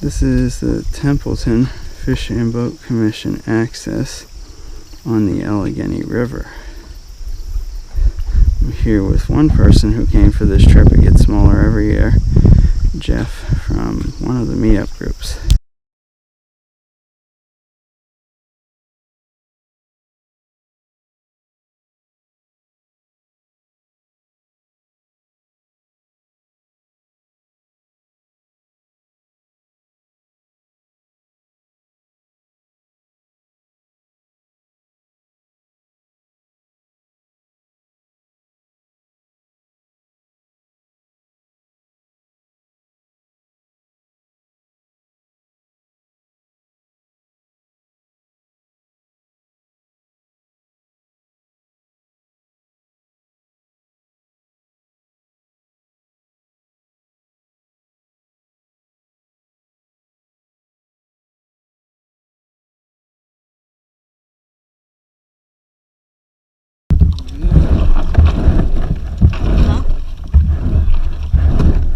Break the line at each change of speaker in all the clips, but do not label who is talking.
This is the Templeton Fish and Boat Commission access on the Allegheny River. I'm here with one person who came for this trip. It gets smaller every year. Jeff from one of the meetup groups.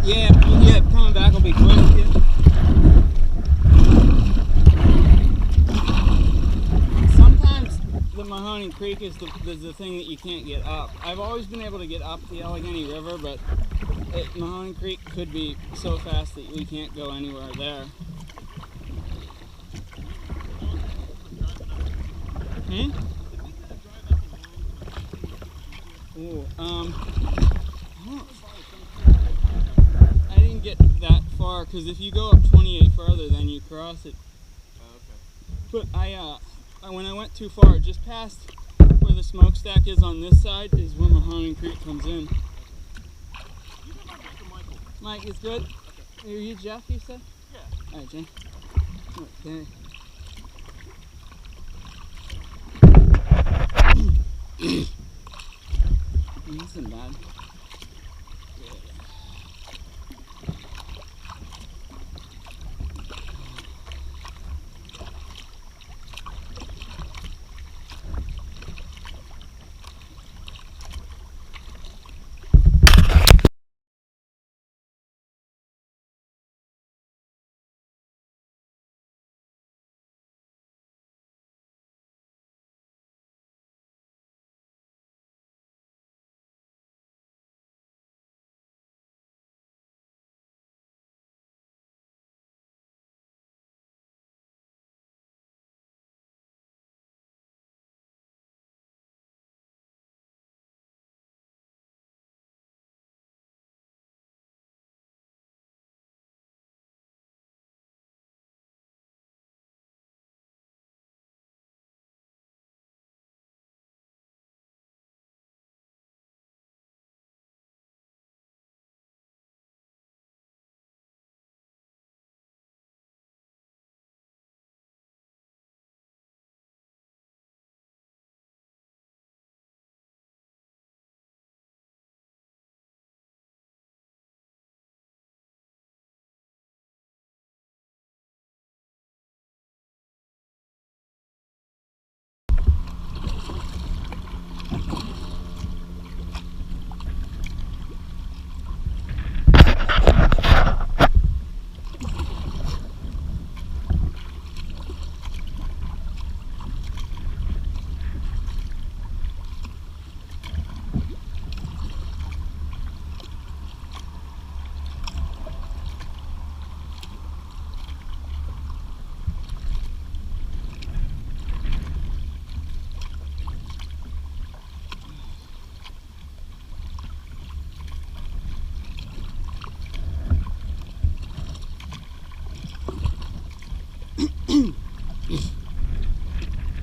Yeah, coming back will be quick. Yeah. Sometimes the Mahoning Creek is the thing that you can't get up. I've always been able to get up the Allegheny River, but Mahoning Creek could be so fast that we can't go anywhere there. Ooh, I didn't get that far because if you go up 28 further, then you cross it. Oh, okay. But when I went too far, just past where the smokestack is on this side is where Mahoning Creek comes in. Mike, it's good. Okay. Are you Jeff? You said? Yeah. All right, Jen. Okay. This isn't bad.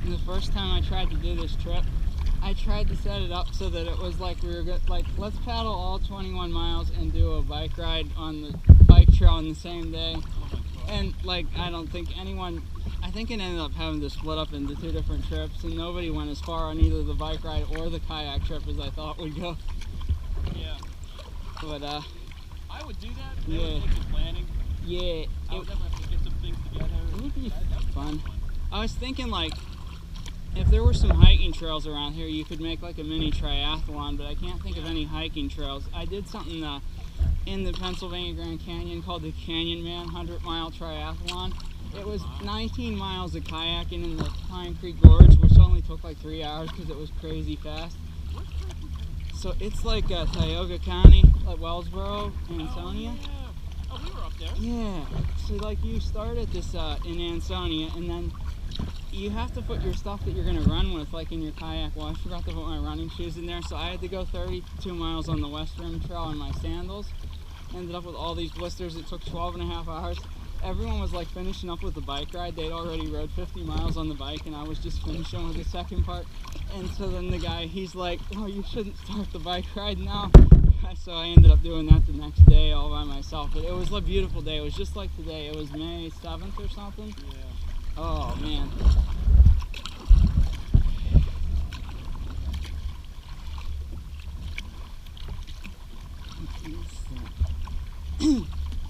The first time I tried to do this trip, I tried to set it up so that it was like we were like, let's paddle all 21 miles and do a bike ride on the bike trail on the same day. And like, I think it ended up having to split up into two different trips, and nobody went as far on either the bike ride or the kayak trip as I thought we'd go.
Yeah.
But
I would do that.
Yeah.
That would take some planning.
Yeah.
I would definitely have to get some things together.
It would be fun. I was thinking, like, if there were some hiking trails around here, you could make like a mini triathlon, but I can't think of any hiking trails. I did something in the Pennsylvania Grand Canyon called the Canyon Man 100-mile triathlon. It was 19 miles of kayaking in the Pine Creek Gorge, which only took like 3 hours because it was crazy fast. So it's like Tioga County, like Wellsboro, Ansonia.
Oh, yeah. Oh, we were up there.
Yeah. So like you start at this in Ansonia, and then you have to put your stuff that you're going to run with, like in your kayak. Well, I forgot to put my running shoes in there, so I had to go 32 miles on the West Rim Trail in my sandals. Ended up with all these blisters. It took 12 and a half hours. Everyone was like finishing up with the bike ride. They'd already rode 50 miles on the bike, and I was just finishing with the second part. And so then the guy, he's like, "Oh, you shouldn't start the bike ride now." So I ended up doing that the next day all by myself. But it was a beautiful day. It was just like today. It was May 7th or something.
Yeah.
Oh man.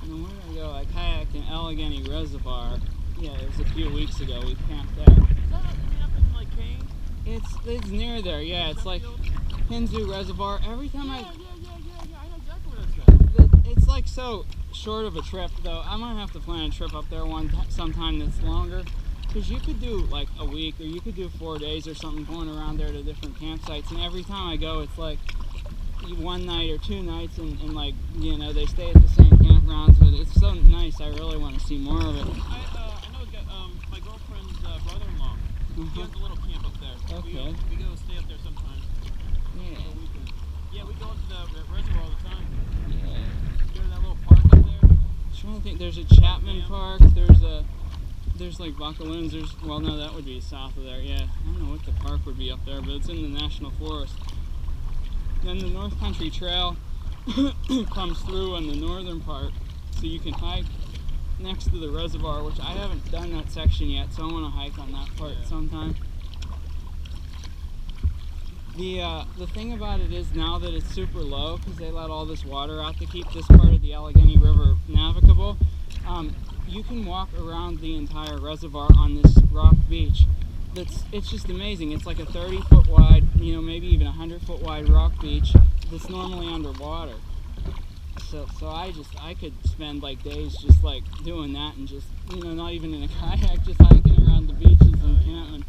And where did I go? I kayaked in Allegheny Reservoir. Yeah, it was a few weeks ago. We camped there.
Is that up in like Kane?
It's near there. Yeah, it's like Hinzu Reservoir. Every time
Yeah. I know exactly where that's at.
it's like so short of a trip though. I might have to plan a trip up there sometime that's longer. Because you could do like a week, or you could do 4 days or something, going around there to different campsites. And every time I go, it's like 1 night or 2 nights, and like, you know, they stay at the same campgrounds. But it's so nice. I really want to see more of it.
I know my girlfriend's brother-in-law. He owns a little camp up there.
Okay.
We go stay up there sometimes.
Yeah.
Yeah, we go up to the reservoir all the time.
Yeah.
Go to that little park up there.
I'm trying to think. There's a Chapman Park. There's like Buckaloons. Well, no, that would be south of there. Yeah, I don't know what the park would be up there, but it's in the National Forest. Then the North Country Trail comes through on the northern part, so you can hike next to the reservoir, which I haven't done that section yet, so I want to hike on that part sometime. The thing about it is, now that it's super low, because they let all this water out to keep this part of the Allegheny River navigable, you can walk around the entire reservoir on this rock beach. It's just amazing. It's like a 30-foot wide, you know, maybe even 100-foot wide rock beach that's normally underwater. So I could spend like days just like doing that, and just, you know, not even in a kayak, just hiking around the beaches and camping.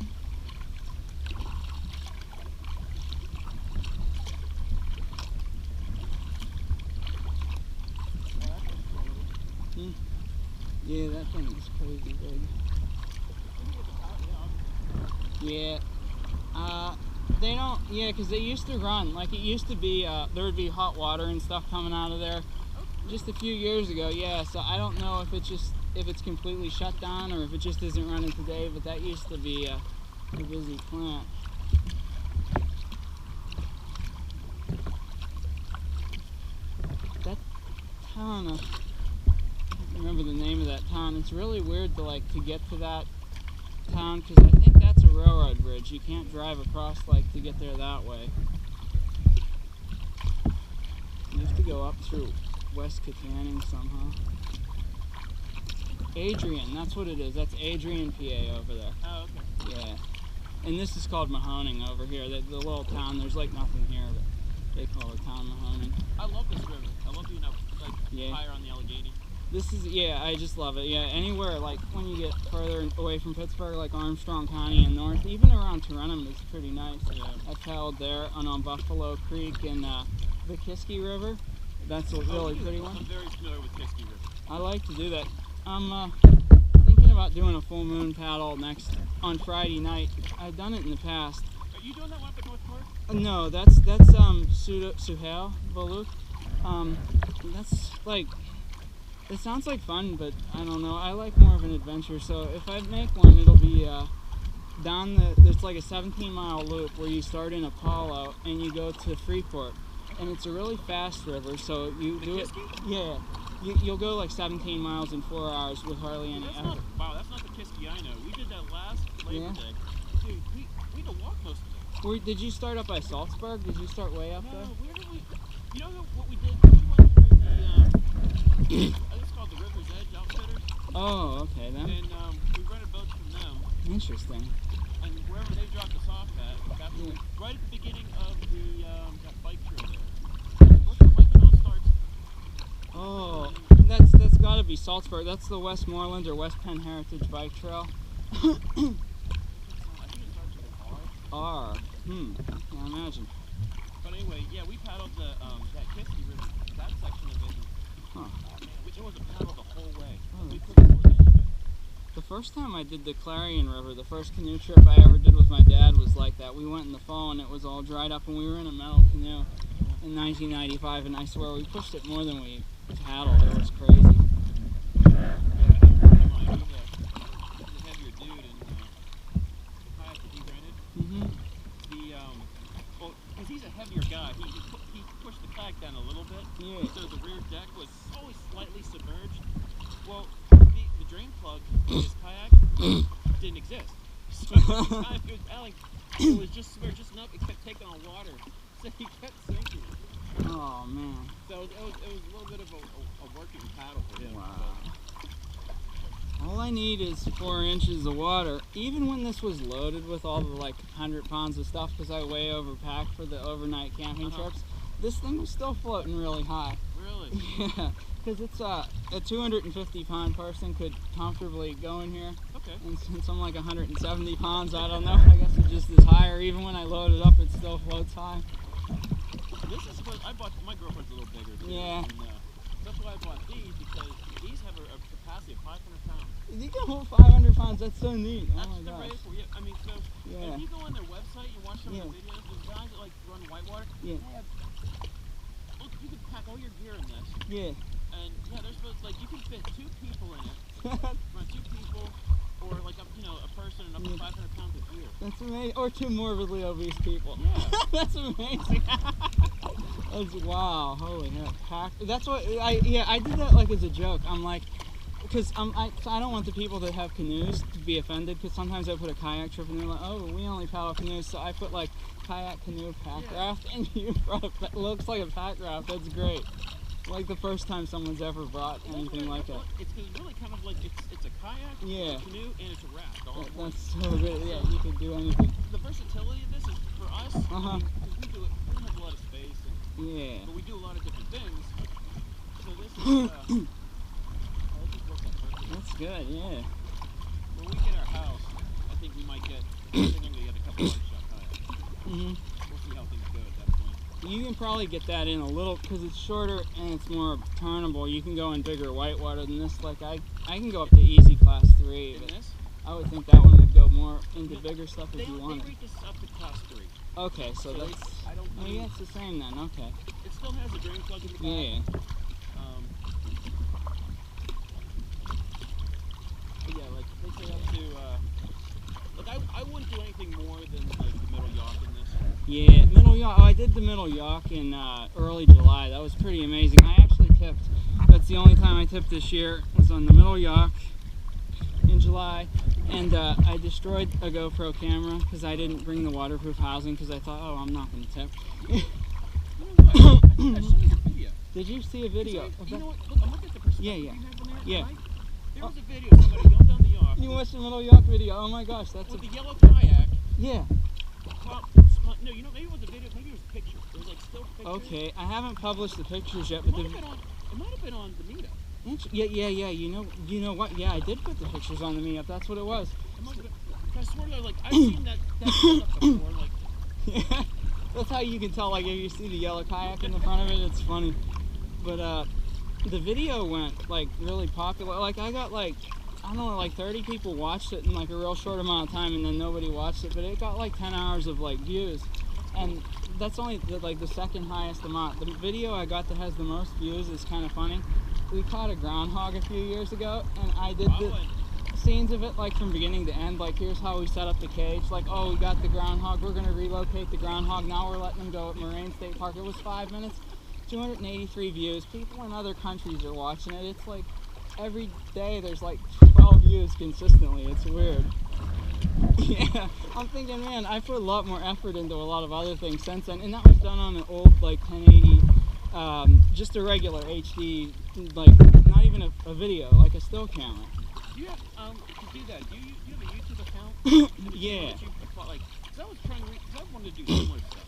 Yeah, that thing is crazy big. Yeah. They don't, yeah, because they used to run. Like, it used to be, there would be hot water and stuff coming out of there just a few years ago, yeah. So I don't know if it's completely shut down, or if it just isn't running today, but that used to be a busy plant. That town, I don't remember the name of that town. It's really weird to get to that town, because I think that's a railroad bridge. You can't drive across to get there that way. You have to go up through West Kittanning somehow. Adrian, that's what it is. That's Adrian, PA over there.
Oh, okay.
Yeah. And this is called Mahoning over here. The little town, there's nothing here, but they call it town Mahoning.
I love this river. I love being up higher on the Allegheny.
This is, yeah, I just love it. Yeah, anywhere, when you get further away from Pittsburgh, like Armstrong County and north, even around Tarentum is pretty nice. Yeah. I paddled there on Buffalo Creek and the Kiski River. That's a really pretty one.
I'm very familiar with Kiski River.
I like to do that. I'm thinking about doing a full moon paddle on Friday night. I've done it in the past.
Are you doing that one up at North Park?
No, that's Suhail Baluk. That's it sounds like fun, but I don't know. I like more of an adventure, so if I make one, it'll be there's like a 17-mile loop where you start in Apollo and you go to Freeport, and it's a really fast river, so you do it. Yeah, you'll go 17 miles in 4 hours with hardly any effort.
Wow, that's not the Kiski I know. We did that last Labor Day. Dude, we had to walk most of it.
Did you start up by Salzburg? Did you start way up there?
No, where did we? You know what we did? We went through I think it's called the River's Edge Outfitters.
Oh, okay then.
And we rented boats from them.
Interesting.
And wherever they dropped us off at, that's right at the beginning of that bike trail there. What's the bike trail starts?
Oh, that's got to be Salzburg. That's the Westmoreland or West Penn Heritage Bike Trail.
I think it starts with an R.
R. Can't imagine.
But anyway, yeah, we paddled the that Kiski River, that section of it.
Huh.
Man, it was a paddle the whole way.
Oh,
We couldn't afford any of it.
The first time I did the Clarion River, the first canoe trip I ever did with my dad was like that. We went in the fall and it was all dried up and we were in a metal canoe in 1995 and I swear we pushed it more than we paddled. It was crazy.
Yeah, I had a friend of mine, he's a heavier dude, and the kayak that he rented, well, because he's a heavier guy, he pushed the kayak down a little bit,
Yeah.
so the rear deck was always slightly submerged. Well, the drain plug in his kayak didn't exist. So every time he was paddling, it was just submerged just enough, it kept taking on water, so he kept sinking.
Oh man.
So it was a little bit of a working paddle for him.
Wow. All I need is 4 inches of water. Even when this was loaded with all the like 100 pounds of stuff, because I way overpacked for the overnight camping trips, this thing was still floating really high.
Really?
Yeah, because it's a 250 pound person could comfortably go in here.
Okay.
And since I'm like 170 pounds, I don't know. I guess it just is higher. Even when I load it up, it still floats high.
This is supposed. I bought my girlfriend's a little bigger. Too,
Yeah.
And, that's why I bought these because these have a capacity of 500 pounds.
You can hold 500 pounds. That's so neat.
That's
Oh my
the
gosh.
race for you. I mean, so
Yeah.
if you go on their website, you watch some
Yeah.
of the videos. Those guys that like run whitewater.
Yeah.
They have. Look, you can pack all your gear in this,
Yeah.
and yeah, they're supposed like you can fit 2 people in it. Run 2 people, or like a person and up to 500 pounds of gear.
That's amazing. Or 2 morbidly obese people.
Yeah.
That's amazing. That's wow. Holy heck. That's what I did that like as a joke. I'm like, because I don't want the people that have canoes to be offended, because sometimes I put a kayak trip and they're like, oh, we only paddle canoes, so I put like kayak canoe pack raft, and you brought it looks like a pack raft. That's great. Like the first time someone's ever brought anything like that.
It's really kind of like it's a kayak,
Yeah.
a canoe, and it's a raft. All in one.
That's so good. Yeah, you could do anything.
The versatility of this is for us.
Uh-huh.
Because we do it, we don't have a lot of space,
Yeah.
but we do a lot of different things. So this is this is working perfect.
That's good. Yeah.
When we get our house, I think we might get. I think I'm gonna get a couple large shot kayaks.
Mhm.
We'll see how things go at that point.
You can probably get that in a little, because it's shorter and it's more turnable. You can go in bigger whitewater than this. Like I can go up to easy class 3,
In
but
this,
I would think that one would go more into bigger stuff
they
if you
they
wanted.
rate this up to class 3.
Okay, so
So
that's.
I don't.
Oh yeah, it's the same then. Okay.
It still has a drain plug in the back.
Yeah.
But yeah, like they say up to. Like I wouldn't do anything more than like the middle yacht in this.
Yeah, middle yacht. Oh, I did the middle yacht in early July. That was pretty amazing. I actually tipped. That's the only time I tipped this year. Was on the middle yacht in July, and I destroyed a GoPro camera because I didn't bring the waterproof housing because I thought, oh, I'm not going to tip.
You know what? I think I saw your video.
Did you see a video? of
You
that?
know what? Look, I'm looking at the perspective
Yeah.
you have on there.
Yeah.
Right? There was a video of somebody going down the yacht
You watched the middle yacht video? Oh my gosh, that's
with
a
the yellow kayak.
yeah.
Well, no, you know, maybe it was a video, maybe it was a picture. It was like still pictures.
Okay, I haven't published the pictures yet,
It
but
might have been on the meetup.
yeah. You know what? Yeah, I did put the pictures on the meetup. That's what it was.
It might have been. I swear, like I've seen that setup before. Like,
Yeah, that's how you can tell. Like if you see the yellow kayak in the front of it, it's funny. But the video went like really popular. Like I got like, I don't know, like 30 people watched it in like a real short amount of time, and then nobody watched it. But it got like 10 hours of like views, and that's only like the second highest amount. The video I got that has the most views is kind of funny. We caught a groundhog a few years ago, and I did the scenes of it like from beginning to end. Like here's how we set up the cage. Like, oh, we got the groundhog. We're gonna relocate the groundhog. Now we're letting them go at Moraine State Park. It was 5 minutes. 283 views. People in other countries are watching it. It's like every day there's like 12 views consistently. It's weird. Yeah, I'm thinking, man, I put a lot more effort into a lot of other things since then, and that was done on an old like 1080, just a regular HD, like not even a video, like a still camera.
you have to do that. Do you have a YouTube account?
Yeah.
Like, 'cause I was trying to. 'Cause I wanted to do similar stuff.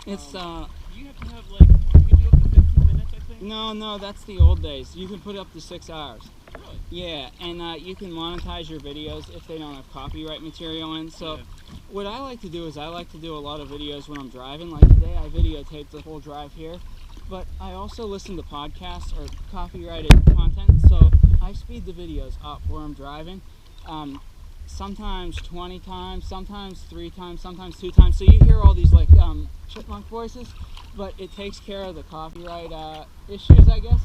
It's
You have to have like you can do up to 15 minutes, I thing?
No, that's the old days. You can put up to 6 hours.
Really?
Yeah, and you can monetize your videos if they don't have copyright material in. So
Yeah.
what I like to do is I like to do a lot of videos when I'm driving. Like today I videotaped the whole drive here, but I also listen to podcasts or copyrighted content. So I speed the videos up where I'm driving. Sometimes 20 times, sometimes 3 times, sometimes 2 times. So you hear all these like chipmunk voices, but it takes care of the copyright issues, I guess,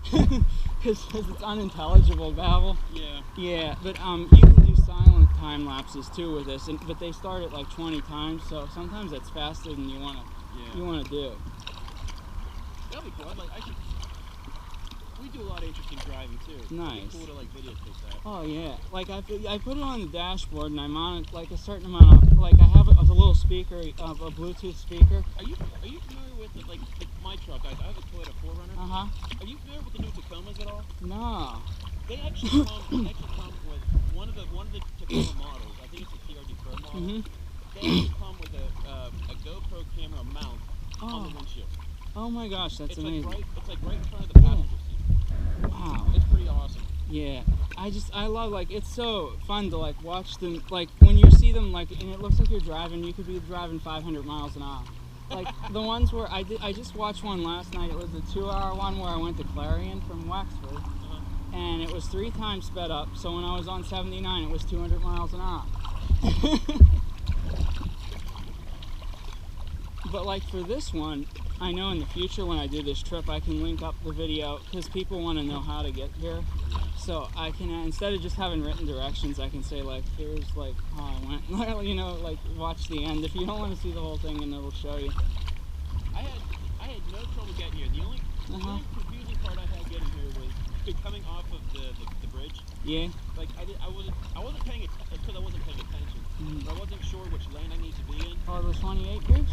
because it's unintelligible babble.
Yeah.
Yeah, but you can do silent time lapses too with this, but they start at like 20 times, so sometimes that's faster than you wanna do.
That'd be cool. We do a lot of interesting driving too.
Nice.
It'd be cool to like videotape that.
Oh yeah, like I put it on the dashboard and I mount like a certain amount of, like I have a little speaker, a Bluetooth speaker.
Are you familiar with like my truck? I have a Toyota 4Runner.
Are
you familiar with the new Tacomas at all?
No.
They actually come with one of the Tacoma models. I think it's a TRD Pro model. They actually come with a GoPro camera mount on the windshield.
Oh my gosh, that's amazing.
It's like right in front of the passenger seat.
Wow.
It's pretty awesome.
Yeah, I love, like, it's so fun to like watch them, like when you see them, like, and it looks like you're driving, you could be driving 500 miles an hour. Like the ones where I just watched one last night. It was a 2-hour one where I went to Clarion from Wexford, and it was 3 times sped up. So when I was on 79, it was 200 miles an hour. But like for this one, I know in the future when I do this trip, I can link up the video because people want to know how to get here. So I can, instead of just having written directions, I can say like, here's like how I went. You know, like watch the end if you don't want to see the whole thing, and it'll show you.
I had no trouble getting here. The only confusing part I had getting here was coming off of the bridge.
Yeah.
Like I wasn't paying attention because I wasn't paying attention. But I wasn't sure which lane I need to be in.
Oh, the 28 bridge?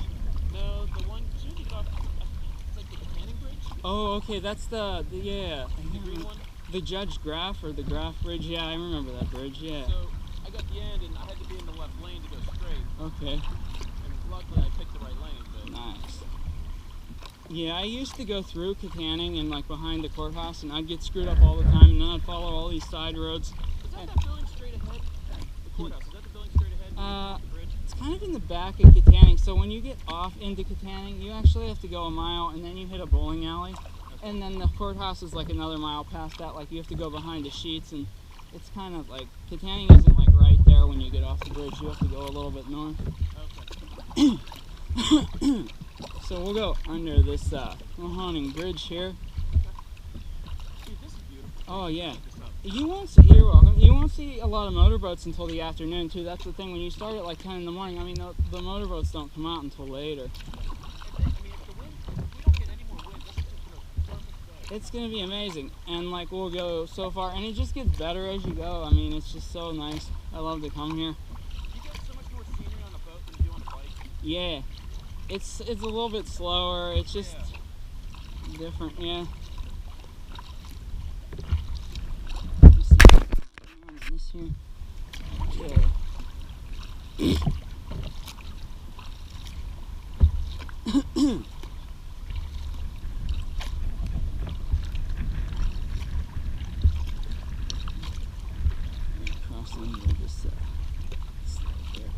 No, the one as soon as you get off, it's like the Canning Bridge.
Oh, okay, that's the yeah.
The green one.
The Judge Graff or the Graff Bridge? Yeah, I remember that bridge. Yeah.
So I got the end and I had to be in the left lane to go straight.
Okay.
And luckily I picked the right lane. But
Nice. Yeah, I used to go through Ciccone and like behind the courthouse, and I'd get screwed up all the time, and then I'd follow all these side roads.
Is that building straight ahead? The courthouse, is that the building straight ahead? The bridge?
It's kind of in the back of Ciccone, so when you get off into Ciccone, you actually have to go a mile, and then you hit a bowling alley, and then the courthouse is like another mile past that. Like you have to go behind the sheets, and it's kind of like Ciccone isn't like right there when you get off the bridge. You have to go a little bit north.
Okay.
So we'll go under this Mahoning Bridge here.
Dude, this is beautiful.
Oh yeah. You won't see, you're welcome. You won't see a lot of motorboats until the afternoon too. That's the thing. When you start at like 10 in the morning, I mean the motorboats don't come out until later.
If we don't get any more wind, this is just a perfect day.
It's gonna be amazing, and like we'll go so far, and it just gets better as you go. I mean, it's just so nice. I love to come here.
You get so much more scenery on a boat than you do on a bike.
Yeah, it's a little bit slower. It's just different. Yeah. This here. Yeah. Cross into this slide there.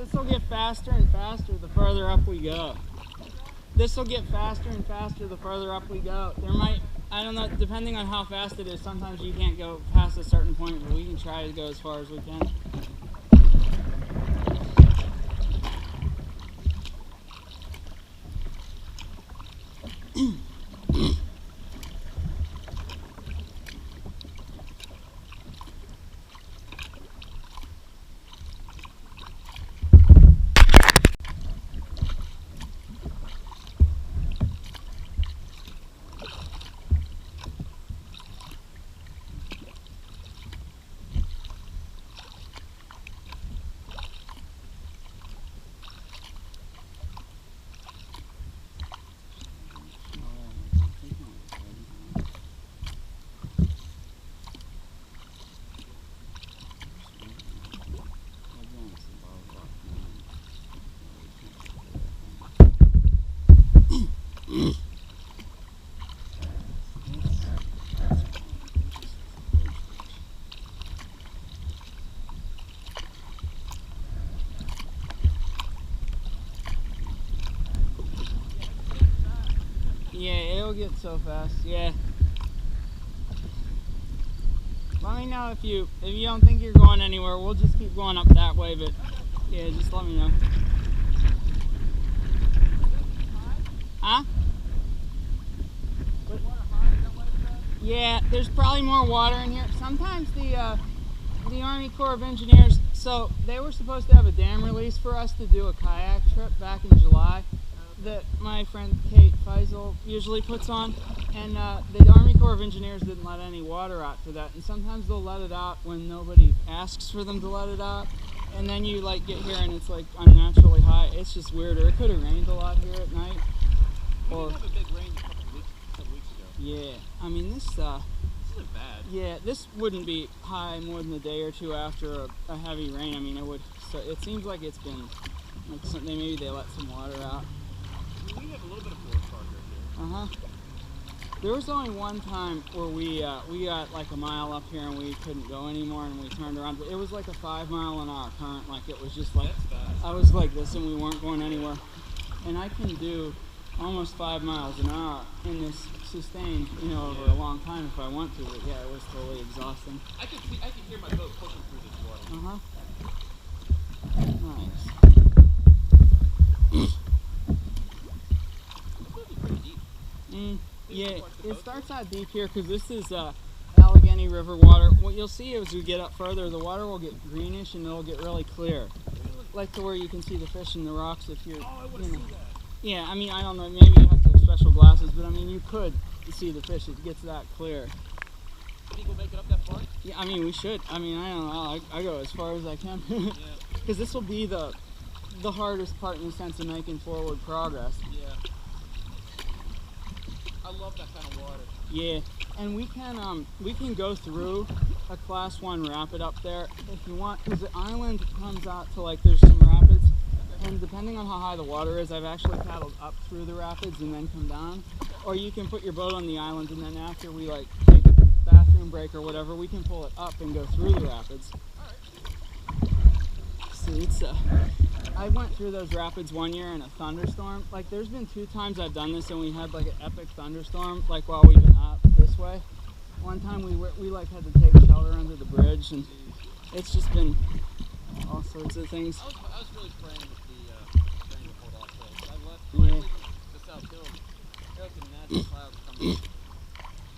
this will get faster and faster the further up we go. This will get faster and faster the further up we go. There might, I don't know, depending on how fast it is, sometimes you can't go past a certain point, but we can try to go as far as we can. Yeah, it'll get so fast. Yeah. Let me know if you don't think you're going anywhere. We'll just keep going up that way, but yeah, just let me know. Huh? Yeah, there's probably more water in here. Sometimes the Army Corps of Engineers, so they were supposed to have a dam release for us to do a kayak trip back in July that my friend Kate Faisal usually puts on, and the Army Corps of Engineers didn't let any water out for that, and sometimes they'll let it out when nobody asks for them to let it out, and then you like get here and it's like unnaturally high. It's just weird. Or it could have rained a lot here at night.
We did have a big rain a couple weeks ago.
Yeah, I mean this
isn't bad.
Yeah, this wouldn't be high more than a day or two after a heavy rain. I mean, it would. So it seems like it's been like something. Maybe they let some water out.
We have a little bit of forest park right here.
There was only one time where we got like a mile up here and we couldn't go anymore and we turned around. But it was like a 5 mile an hour current. Like it was just like I was like this and we weren't going anywhere. And I can do almost 5 miles an hour in this sustained, over a long time if I want to. But yeah, it was totally exhausting.
I could hear my boat pushing through this water.
Nice. Yeah, it starts out deep here because this is Allegheny River water. What you'll see as we get up further, the water will get greenish and it'll get really clear. Like to where you can see the fish in the rocks if you're,
I want to see that.
Yeah, I mean, I don't know, maybe you have to have special glasses, but I mean, you could see the fish. It gets that clear.
Think we'll make it up that far?
Yeah, I mean, we should. I mean, I don't know. I go as far as I can. Because this will be the hardest part in the sense of making forward progress.
Yeah. I love that kind of water.
Yeah, and we can go through a class 1 rapid up there if you want, because the island comes out to like there's some rapids, and depending on how high the water is, I've actually paddled up through the rapids and then come down. Or you can put your boat on the island and then after we like take a bathroom break or whatever, we can pull it up and go through the rapids. So it's I went through those rapids one year in a thunderstorm. Like there's been 2 times I've done this and we had like an epic thunderstorm like while we've been up this way. One time we like had to take shelter under the bridge, and it's just been all sorts of things.
I was really praying with the rain to hold off though. I left the South Hills. There was a natural clouds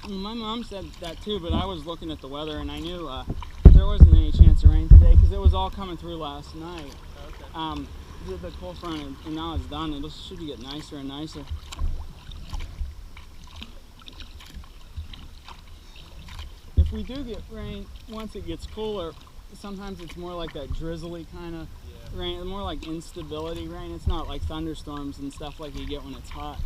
coming.
My mom said that too, but I was looking at the weather and I knew there wasn't any chance of rain today because it was all coming through last night.
Okay.
Did the cold front and now it's done. It should get nicer and nicer. If we do get rain, once it gets cooler, sometimes it's more like that drizzly kind of rain, more like instability rain. It's not like thunderstorms and stuff like you get when it's hot.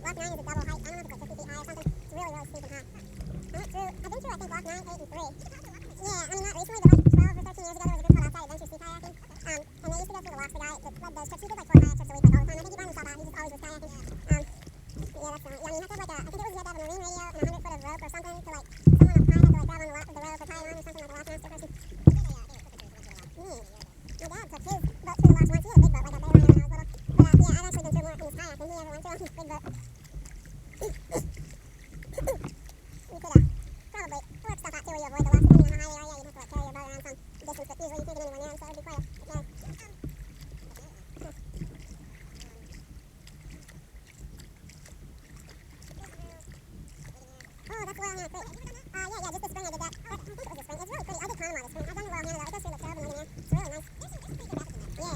Lock 9 is a double height. I don't know if it's like 50 feet high or something. It's really, really steep and high. I've been through, I think, Lock 9, 8, and 3. Yeah, I mean, not recently, but like 12 or 13 years ago, there was a group called Outside Adventure Sea-Kayaking. And they used to go through the locks. The guy that led those trips, he did like 4 kayak trips a week, like all the time. I think he burned himself out. He just always was kayaking. Yeah, that's yeah, I mean, you have to have like I think it was you had to have a marine radio and 100 foot of rope or something to like, someone up high had to like grab on the rope or tie it on or something, like a lock master person. My dad took his boat through the locks once. He had a big boat, like a Bayliner when I was little. But yeah, I've actually been through more in his kayak than he ever went through on his big boat. You could probably work stuff out too where you avoid the locks, depending on how high you are. Yeah, you'd have to like carry your boat around some distance, but usually you can't get anywhere near them, so it would be quite a no. Oh, that's Loyal Hannah Creek. Yeah, just this spring I did that. I think it was this spring. It's really pretty. I did Conemaugh this spring. I've done the Loyal Hannah though. It goes through the Cove and Lady Anne. It's really nice. Yeah. It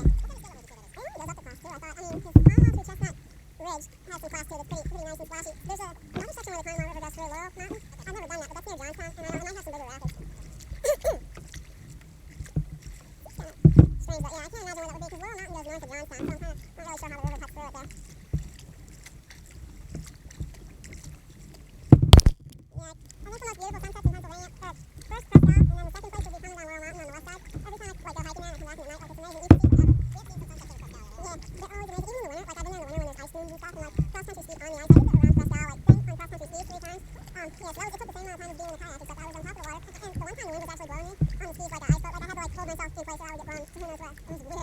only goes up the cross too, I thought. I mean, because Conemaugh through Chestnut Ridge has some cross too that's pretty nice and splashy. There's another section where the Conemaugh River goes through Laurel Mountain. I've never done that, but that's near Johnstown, and I might have some bigger rapids. It's kind of strange, but yeah, I can't imagine where that would be because Laurel Mountain goes north of Johnstown, so I'm kind of not really sure how the river cuts through it there. I think the most beautiful sunsets in Pennsylvania are first Presque Isle, and then the second place would be coming down Laurel Mountain on the west side. Every time I go hiking there and I come back in the night, like it's amazing. You can see forever. We have seen some sunsets in Presque Isle. Yeah, they're always amazing. Even in the winter, like I've been there in the winter when there's ice dunes and stuff, and like cross country ski on the ice. I did that around Presque Isle, like thing on cross country ski 3 times. Yeah, so it took the same amount of time as being in a kayak, except I was on top of the water. And the one time the wind was actually blowing me on the skis like an ice boat. Like I had to like hold myself in place or I would get blown who knows where. It was weird.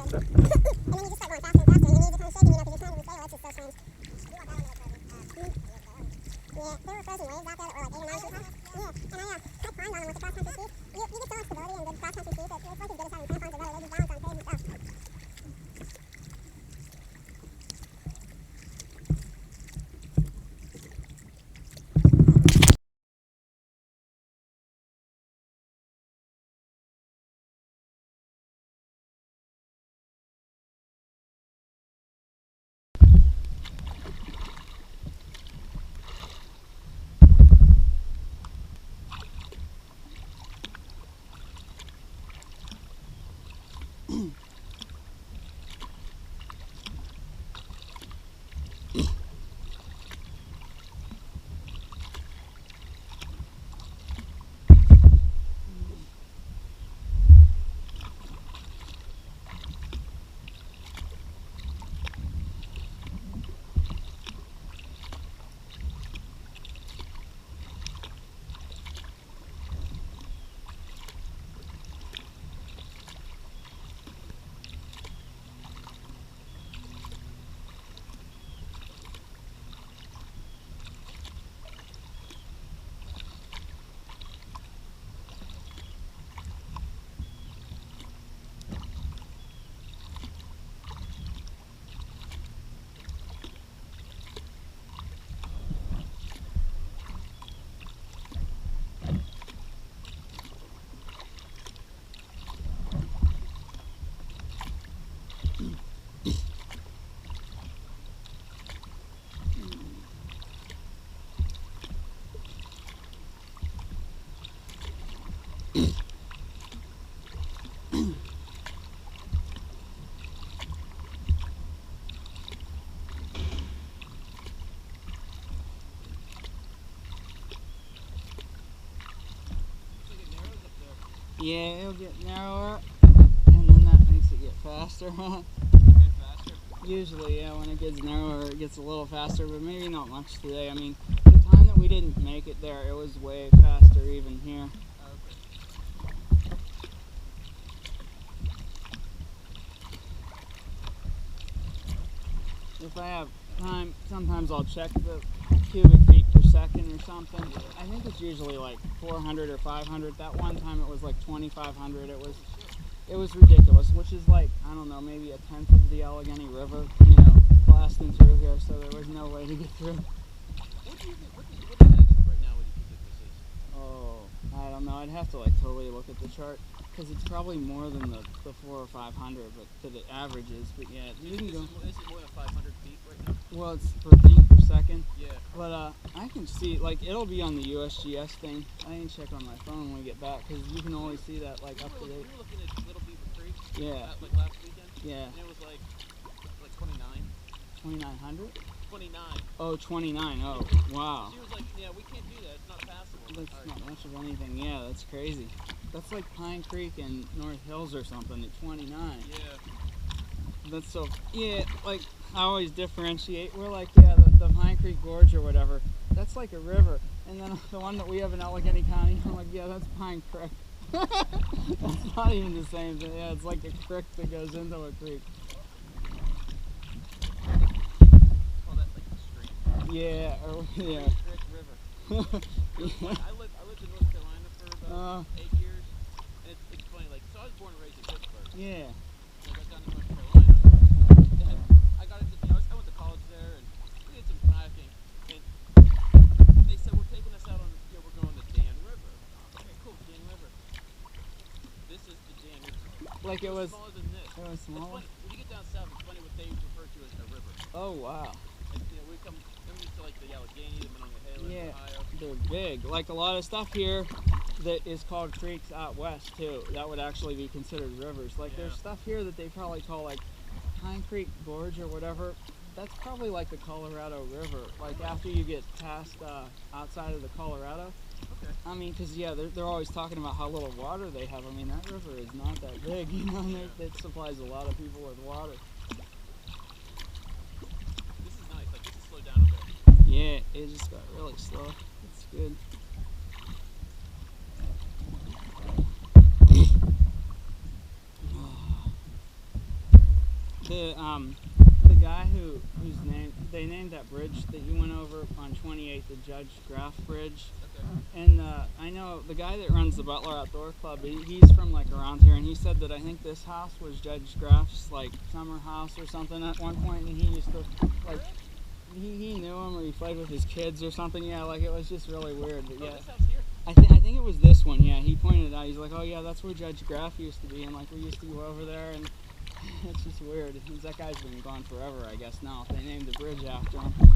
And then you just start going faster and faster, and your knees are kind of shaking, because you're trying to be sailor. It's just so strange. Yeah, there were frozen waves out there that were like 8 or 9 feet high. Yeah, and I climbed on them with the cross-country ski. You get so much stability and good cross-country skis that it's like as good as having crampons or rubber. They just balance on crazy stuff.
Yeah, it'll get narrower, and then that makes it get faster.
Faster?
Usually, yeah, when it gets narrower, it gets a little faster, but maybe not much today. I mean, the time that we didn't make it there, it was way faster even here.
Okay.
If I have time, sometimes I'll check the cubic feet per second or something. I think it's usually like 400 or 500. That one time it was like 2,500. It was ridiculous, which is like, I don't know, maybe a tenth of the Allegheny River, you know, blasting through here, so there was no way to get through.
What is right now? What do you think this is?
Oh, I don't know. I'd have to like totally look at the chart, because it's probably more than the 400 or 500, but to the averages. But yeah, you can go.
Is it more than 500 feet right now?
Well, it's per feet per second.
Yeah.
But I can see, like, it'll be on the USGS thing. I didn't check on my phone when we get back, because you can only see that like up to date.
We were looking at Little Beaver Creek.
Yeah.
Like last weekend.
Yeah.
And it was like 29.
2,900.
29.
Oh, 29. Oh, wow.
She was like, yeah, we can't do that. It's not passable.
That's
All right.
not much of anything. Yeah, that's crazy. That's like Pine Creek and North Hills or something at 29.
Yeah.
That's so, yeah, like, I always differentiate. We're like, yeah, the Pine Creek Gorge or whatever, that's like a river. And then the one that we have in Allegheny County, I'm like, yeah, that's Pine Creek. That's not even the same thing. Yeah, it's like a creek that goes into a creek.
Call that like the stream.
Yeah, or, yeah.
Creek River. I lived in North Carolina for about 8 years. And it's funny, like, so I was born and raised in Pittsburgh.
Yeah.
I got down to North Carolina. And I got into, I went to college there and we did some kayaking. And they said, we're taking us out on, we're going to Dan River. Okay, cool, Dan River. This is the Dan River.
Like it was
smaller than this.
It was
It's
smaller?
funny, when you get down south, it's funny what they refer to as a river.
Oh, wow.
And, I'm used to like the Allegheny, the Monongahela,
Yeah,
Ohio.
they're big. Like a lot of stuff here that is called creeks out west too. That would actually be considered rivers. Like there's stuff here that they probably call like Pine Creek Gorge or whatever. That's probably like the Colorado River. Like after you get past outside of the Colorado.
Okay.
I mean, because yeah, they're always talking about how little water they have. I mean, that river is not that big, you know. And it supplies a lot of people with water.
This is nice. Like this is slowed down a bit.
Yeah, it just got really slow. It's good. The guy whose name they named that bridge that you went over on 28th, the Judge Graff Bridge.
Okay.
And I know the guy that runs the Butler Outdoor Club. He's from like around here, and he said that I think this house was Judge Graff's like summer house or something at one point, and he used to like. He knew him, or he played with his kids or something. Yeah, like it was just really weird. But yeah,
Oh, this house here?
I think it was this one. Yeah, he pointed it out. He's like, oh yeah, that's where Judge Graff used to be, and like we used to go over there, and it's just weird. That guy's been gone forever, I guess. Now if they named the bridge after him.
Yeah.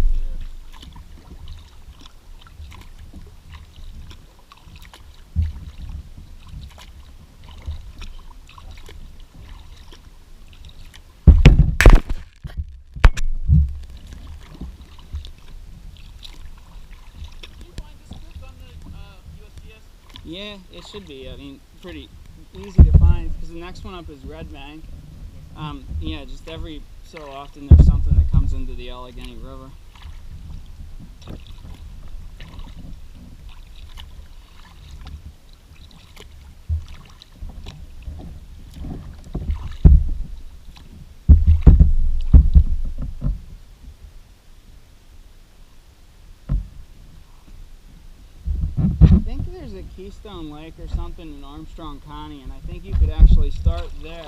Yeah, it should be. I mean, pretty easy to find because the next one up is Red Bank. Yeah, just every so often there's something that comes into the Allegheny River. I think there's a Keystone Lake or something in Armstrong County, and I think you could actually start there,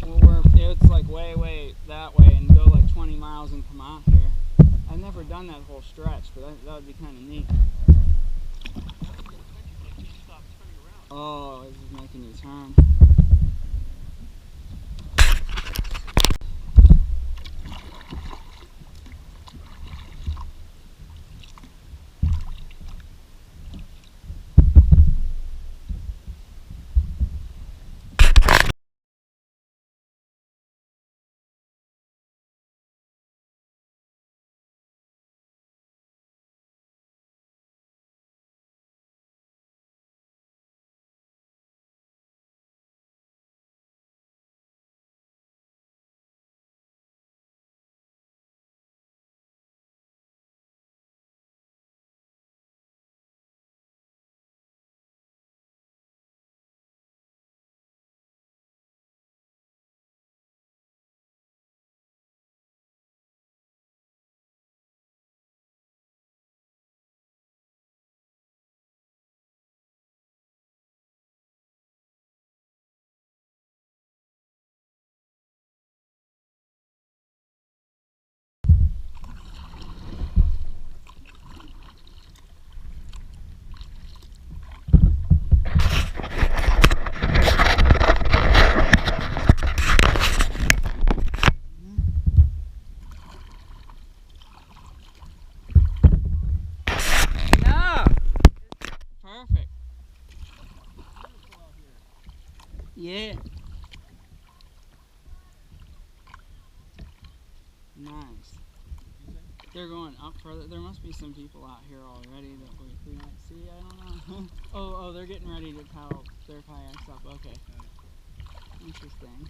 where it's like way that way, and go like 20 miles and come out here. I've never done that whole stretch, but that would be kind of neat. Oh, this is making you turn. Yeah. Nice. They're going up further. There must be some people out here already that we might see. I don't know. Oh, they're getting ready to paddle their kayaks up. Okay. Interesting.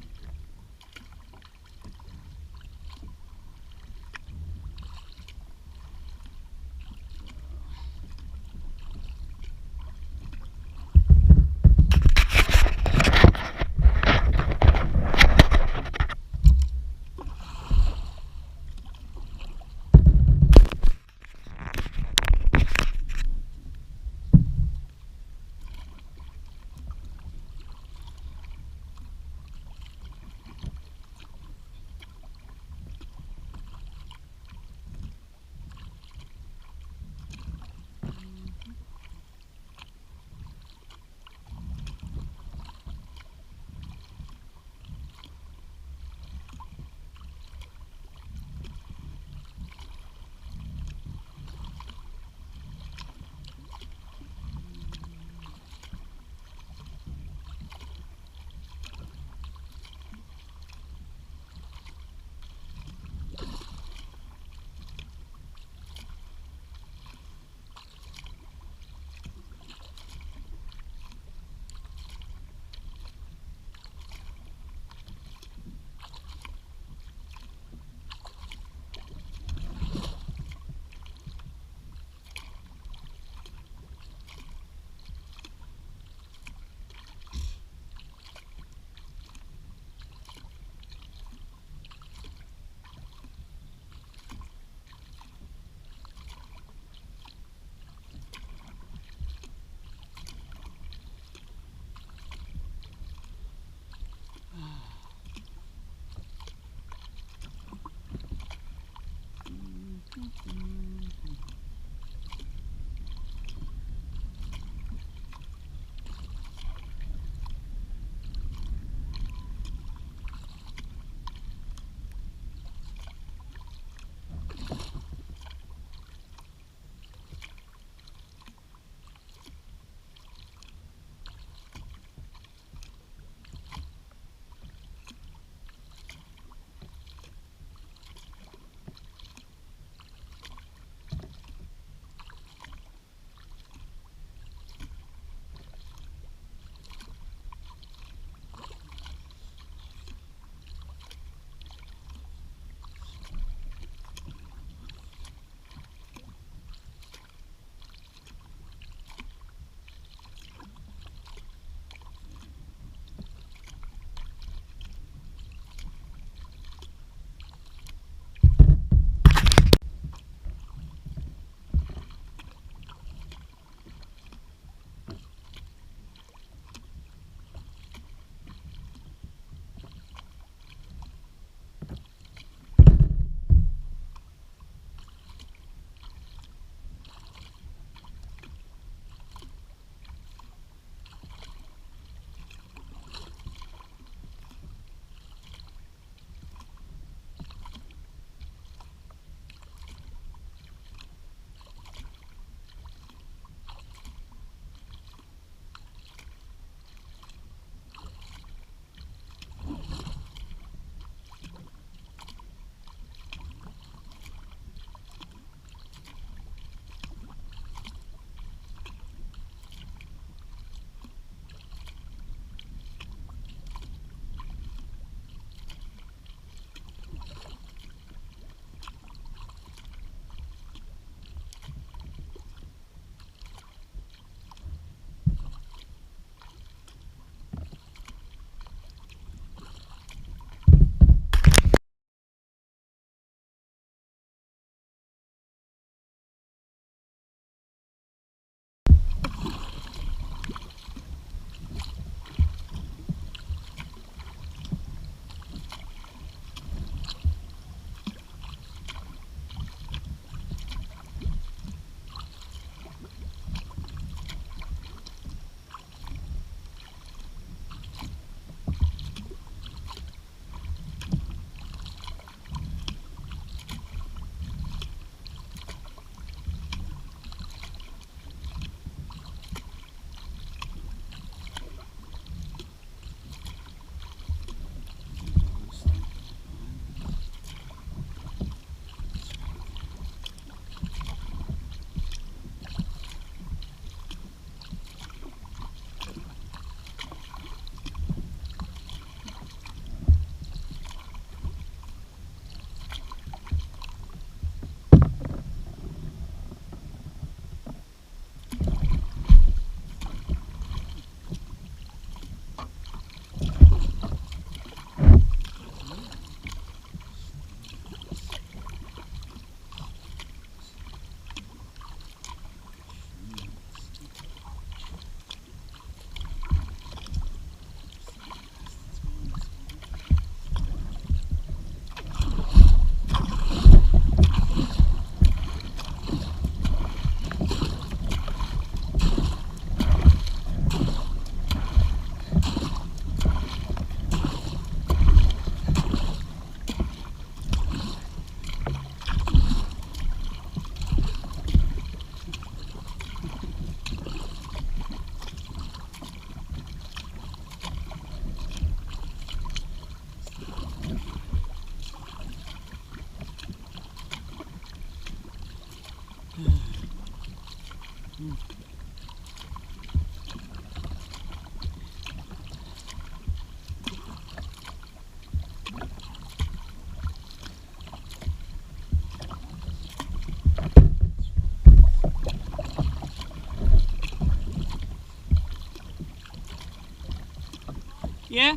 Yeah?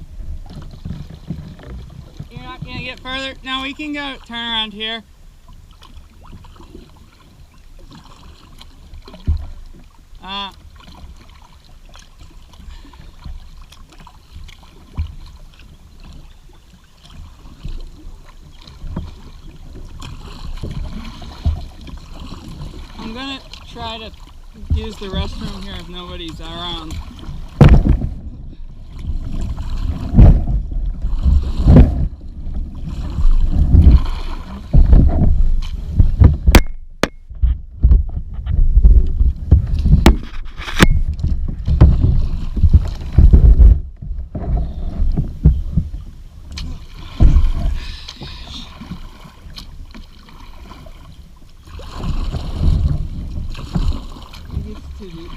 You're not gonna get further? No, we can go turn around here. I'm gonna try to use the restroom here if nobody's around. It's too deep.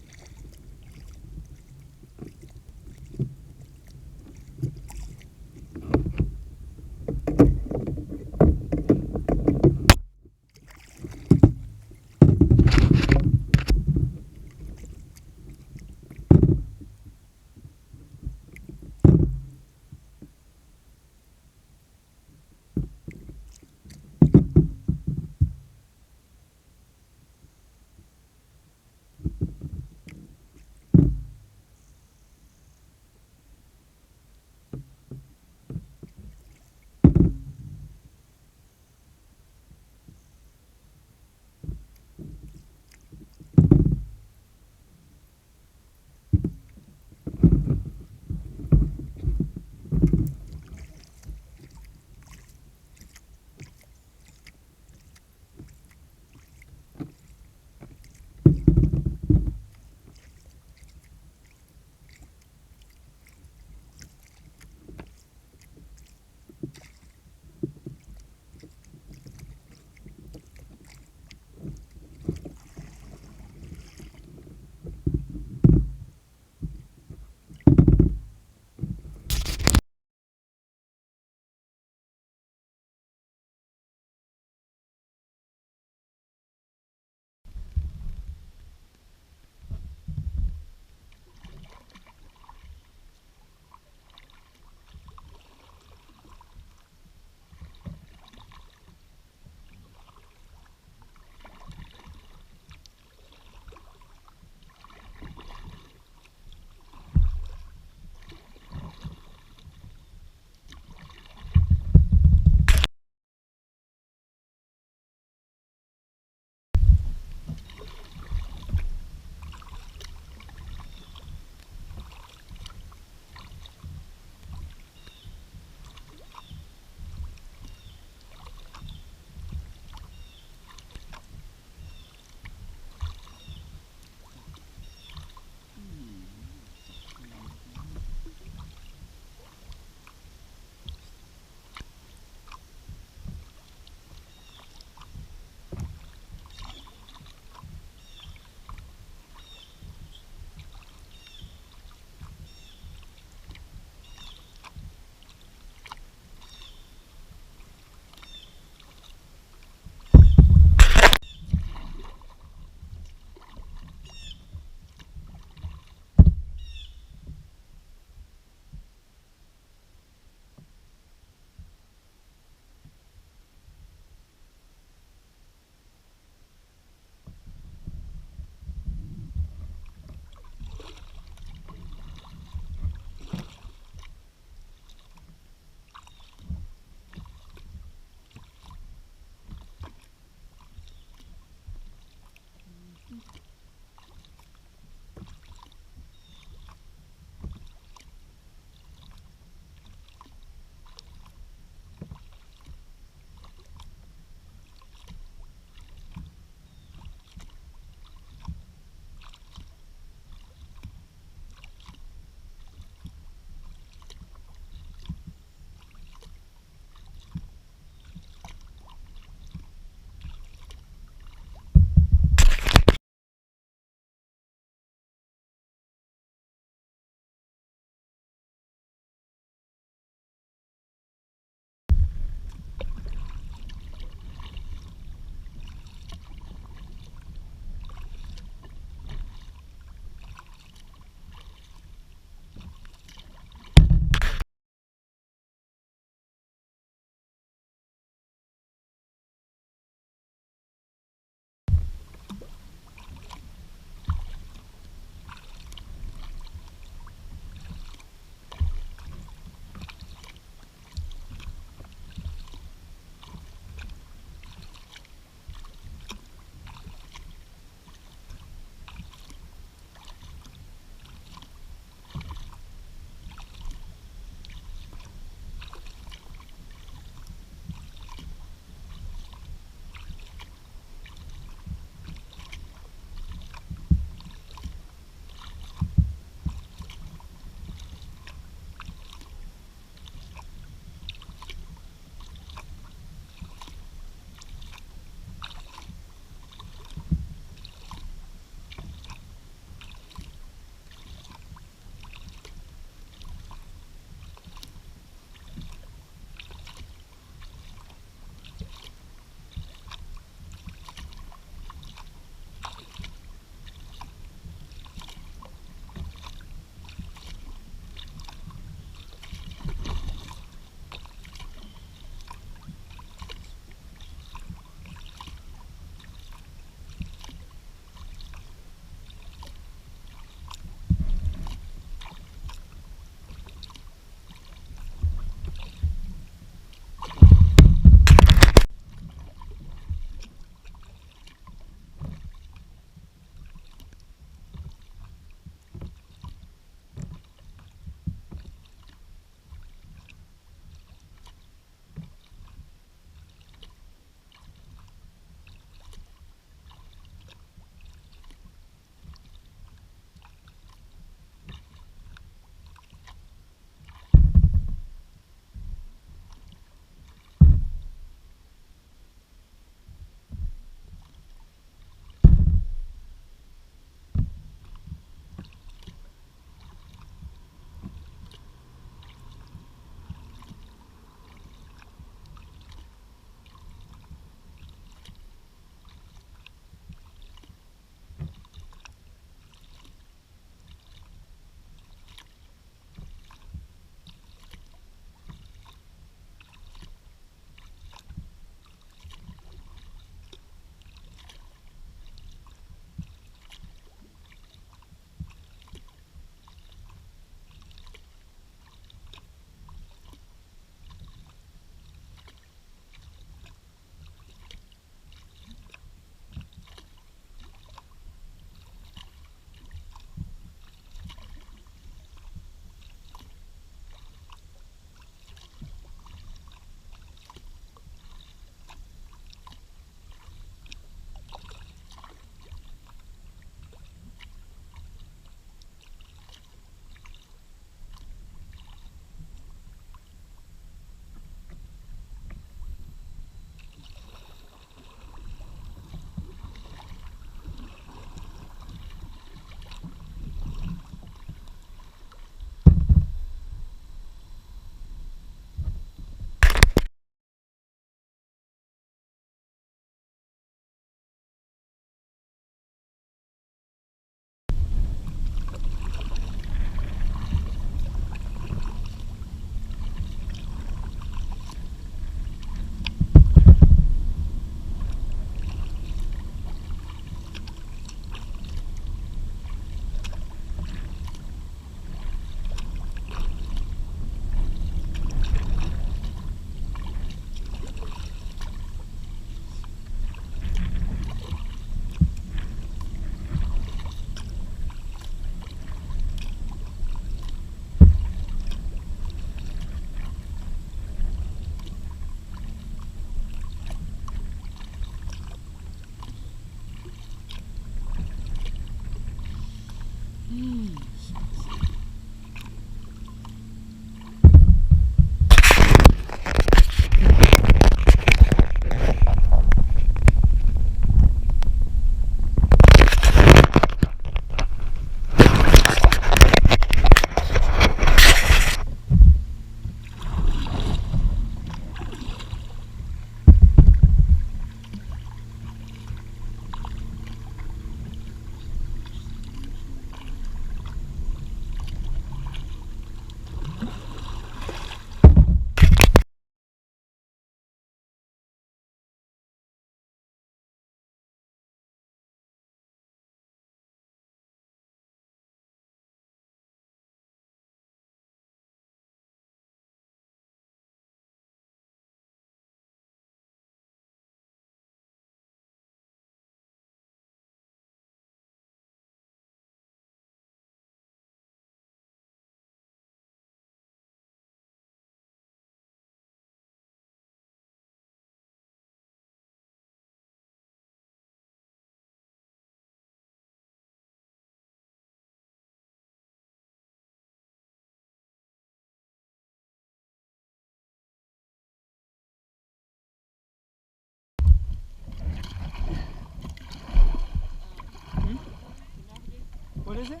is it?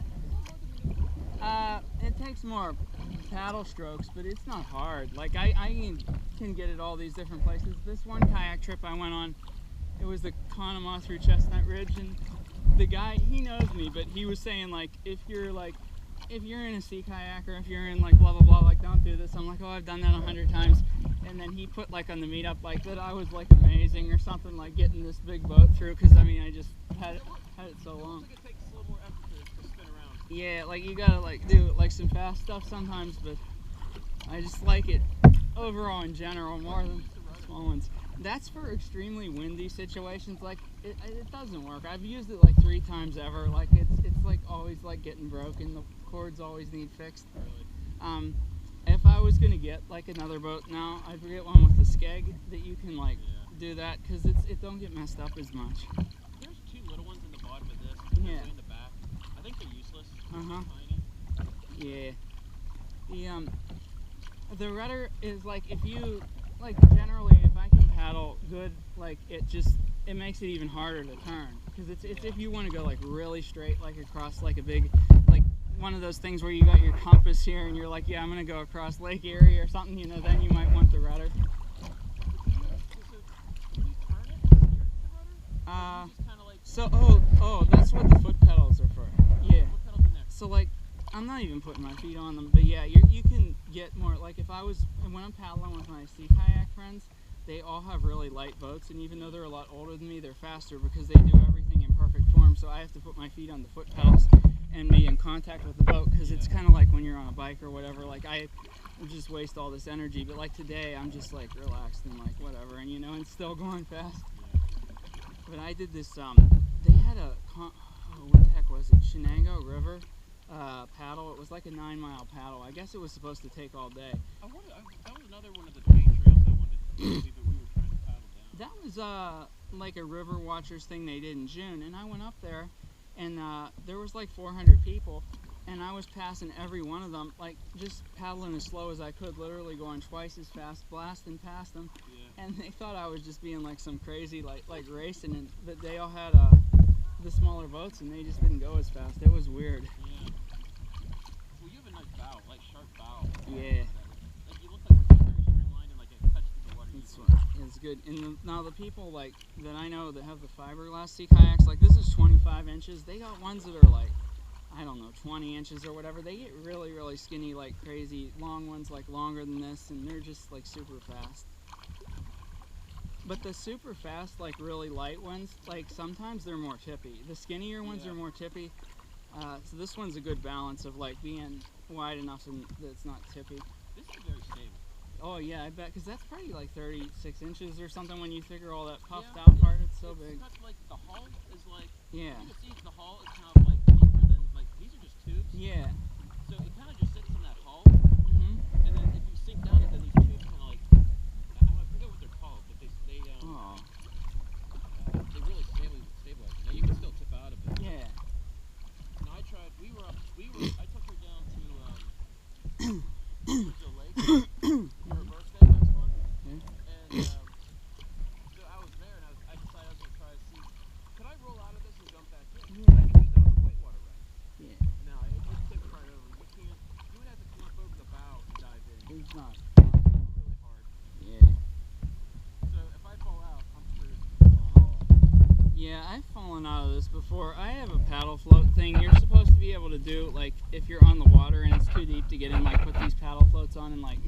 It takes more paddle strokes, but it's not hard. Like I can get it all these different places. This one kayak trip I went on, it was the Conemaugh through Chestnut Ridge, and the guy, he knows me, but he was saying like, if you're in a Sea-Kayak or if you're in like blah blah blah, like don't do this. I'm like, oh, I've done that 100 times. And then he put like on the meetup like that I was like amazing or something, like getting this big boat through, because I mean I just had it so long.
It takes a little more effort to spin around.
Yeah, like you gotta like do like some fast stuff sometimes, but I just like it overall in general more than small ones. That's for extremely windy situations. Like it doesn't work. I've used it like 3 times ever. Like it's like always like getting broken. The cords always need fixed. If I was gonna get like another boat now, I'd get one with a skeg that you can like do that, because it don't get messed up as much.
There's 2 little ones in the bottom of this.
Yeah.
In the back. I think they're useless.
Tiny. Yeah. The rudder is like, if you like, generally if I can paddle good, like it makes it even harder to turn, because it's if you want to go like really straight, like across like a big, like one of those things where you got your compass here and you're like, yeah, I'm gonna go across Lake Erie or something, you know, then you might want the rudder. So that's what the foot pedals are for. Yeah. So like, I'm not even putting my feet on them, but yeah, you can get more, like when I'm paddling with my Sea-Kayak friends, they all have really light boats, and even though they're a lot older than me, they're faster because they do everything in perfect form. So I have to put my feet on the foot pedals and be in contact with the boat, because it's kind of like when you're on a bike or whatever, like I just waste all this energy, but like today I'm just like relaxed and like whatever, and you know, and still going fast. But I did this, they had what the heck was it, Shenango River paddle. It was like a 9-mile paddle. I guess it was supposed to take all day.
That was another one of the debate trails I wanted to do, but we were trying to paddle down.
That was like a river watchers thing they did in June, and I went up there, and there was like 400 people, and I was passing every one of them, like just paddling as slow as I could, literally going twice as fast, blasting past them. Yeah. And they thought I was just being like some crazy like racing, but they all had the smaller boats, and they just didn't go as fast. It was weird.
Yeah. Well, you have a nice bow, like sharp bow.
Yeah.
Like you look like it's very streamlined and like it touches the water.
It's good. And now the people like that I know that have the fiberglass Sea-Kayaks, like this is 25 inches. They got ones that are like, I don't know, 20 inches or whatever. They get really, really skinny, like crazy. Long ones like longer than this, and they're just like super fast. But the super fast, like really light ones, like sometimes they're more tippy. The skinnier ones are more tippy. So this one's a good balance of like being wide enough and that it's not tippy.
This is very stable.
Oh yeah, I bet, because that's probably like 36 inches or something when you figure all that puffed out part. It's so big.
It's like the hull is like,
yeah.
you can see the hull is kind of like deeper than, like these are just tubes.
Yeah.
So it kind of just sits in that hull. And then if you sink down into these tubes, kind of like, I forget what they're called, but they really stabilize. Now you can still tip out of it.
Yeah.
Now I tried, I took her down to the lake for her birthday last month. And so I was there, and I decided I was going to try to see, could I roll out of this and jump back in?
Yeah.
I could do that on the whitewater ride.
Yeah.
No, it just tipped right over. You would have to come up over the bow to dive in.
It's not.
Really hard.
Yeah.
So if I fall out, I'm screwed.
Yeah, I've fallen out of this before. I have a paddle float thing. You're supposed to be able to do, like, if you're on the water and it's too deep to get in, like, put these paddle floats on and, like,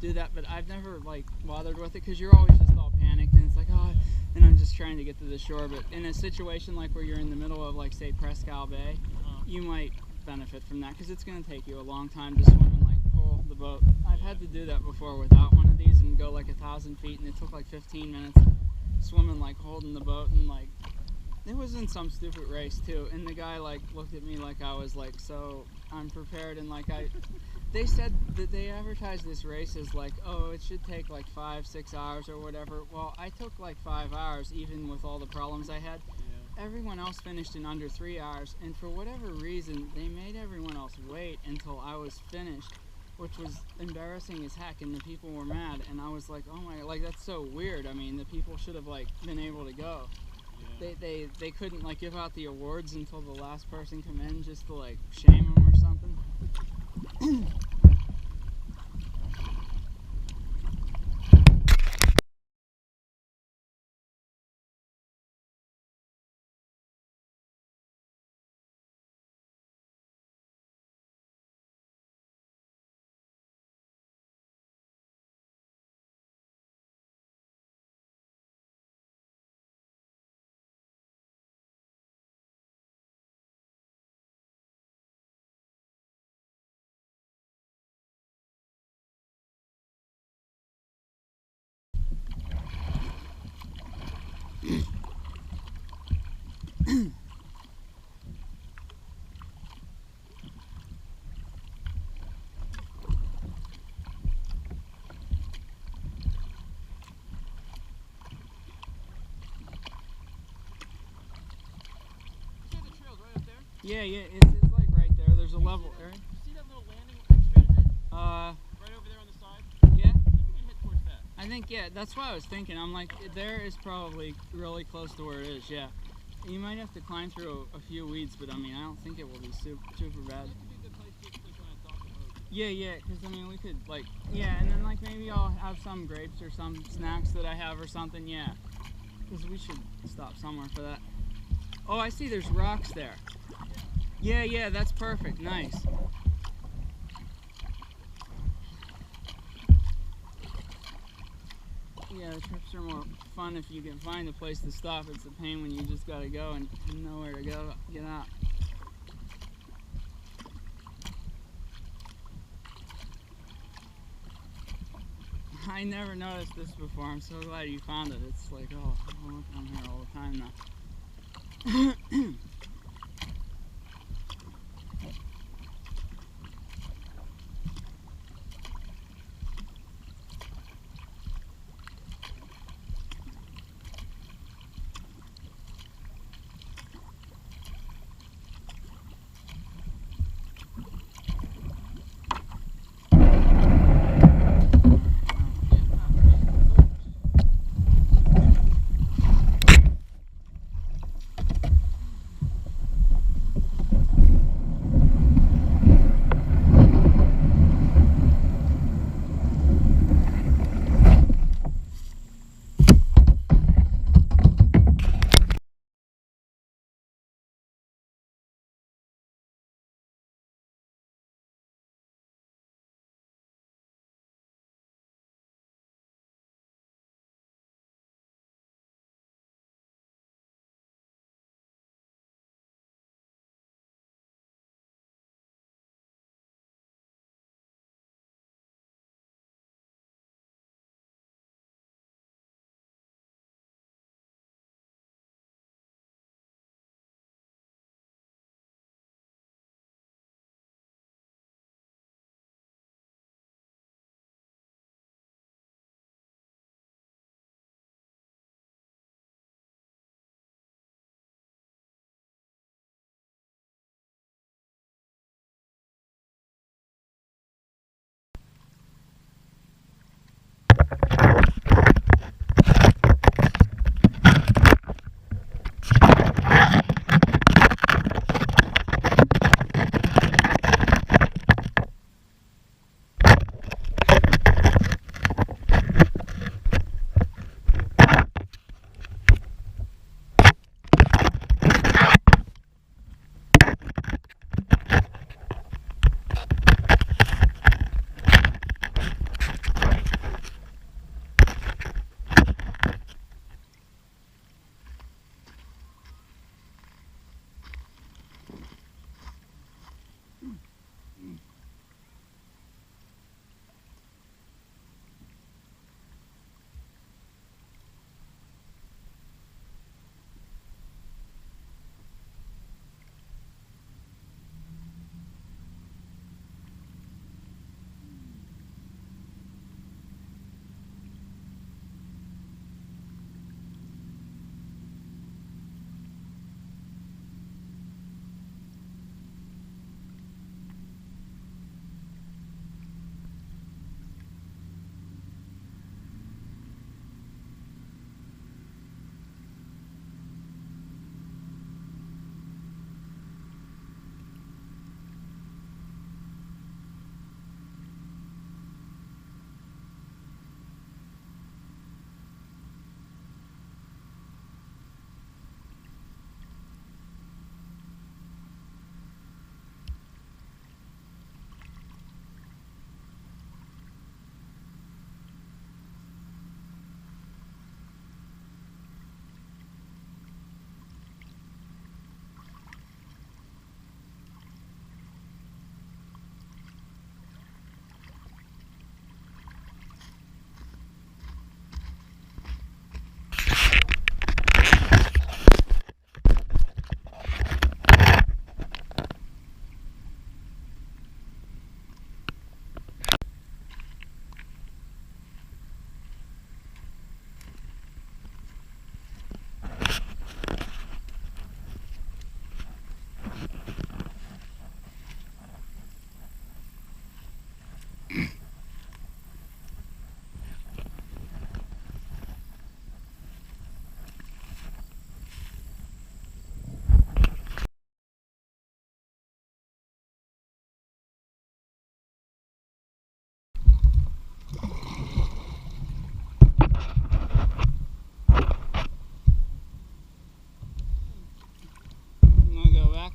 do that. But I've never, like, bothered with it, because you're always just all panicked, and it's like, oh, and I'm just trying to get to the shore. But in a situation like where you're in the middle of, like, say, Presque Isle Bay, you might benefit from that, because it's going to take you a long time to swim and, like, pull the boat. I've had to do that before without one of these and go, like, 1,000 feet, and it took, like, 15 minutes swimming, like, holding the boat, and, like, it was in some stupid race too, and the guy like looked at me like I was like so unprepared, and like they said that they advertised this race as like, oh, it should take like 5-6 hours or whatever. Well, I took like 5 hours even with all the problems I had. Yeah. Everyone else finished in under 3 hours, and for whatever reason they made everyone else wait until I was finished, which was embarrassing as heck, and the people were mad, and I was like, oh my, like that's so weird. I mean, the people should have like been able to go. They couldn't like give out the awards until the last person come in, just to like shame them or something. Yeah, it's like right there. There's a level area.
You see that little landing straight ahead? Right over there on the side?
Yeah.
Maybe we can head towards that.
I think, yeah, that's what I was thinking. I'm like, there is probably really close to where it is, yeah. You might have to climb through a few weeds, but I mean, I don't think it will be super bad.
That could be a good place to kind of dock the boat.
Yeah, because I mean, we could, like, yeah, and then like maybe I'll have some grapes or some snacks that I have or something, yeah. Because we should stop somewhere for that. Oh, I see there's rocks there. Yeah, that's perfect. Nice. Yeah, the trips are more fun if you can find a place to stop. It's a pain when you just gotta go and nowhere to go get out. I never noticed this before. I'm so glad you found it. It's like, oh, I'm here all the time now.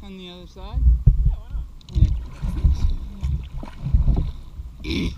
on the other side?
Yeah, why not?
Yeah.